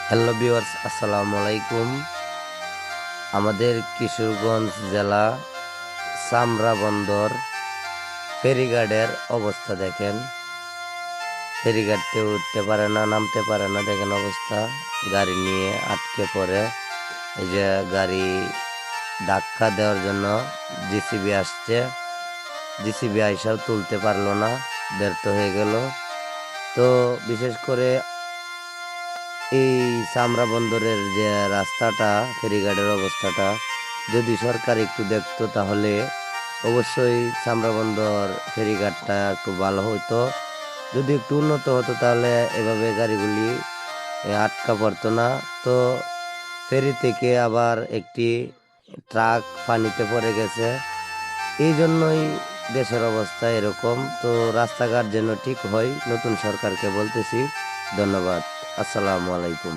Hello viewers, আসসালামু আলাইকুম। আমাদের কিশোরগঞ্জ জেলা চামড়া বন্দর ফেরিঘাটের অবস্থা দেখেন। ফেরিঘাটতে উঠতে পারে না, নামতে পারে না, দেখেন অবস্থা। গাড়ি নিয়ে আটকে পড়ে। এই যে গাড়ি ধাক্কা দেওয়ার জন্য জিসিবি আসছে, জিসিবি আইসাও তুলতে পারলো না, ব্যর্থ হয়ে গেল। তো বিশেষ করে এই চামড়া বন্দরের যে রাস্তাটা, ফেরিঘাটের অবস্থাটা যদি সরকার একটু দেখতো তাহলে অবশ্যই চামড়া বন্দর ফেরিঘাটটা একটু ভালো হতো। যদি একটু উন্নত হতো তাহলে এভাবে গাড়িগুলি আটকা পড়তো না। তো ফেরি থেকে আবার একটি ট্রাক পানিতে পড়ে গেছে, এই জন্যই দেশের অবস্থা এরকম। তো রাস্তাঘাট যেন ঠিক হয়, নতুন সরকারকে বলতেছি। ধন্যবাদ। আসসালামু আলাইকুম।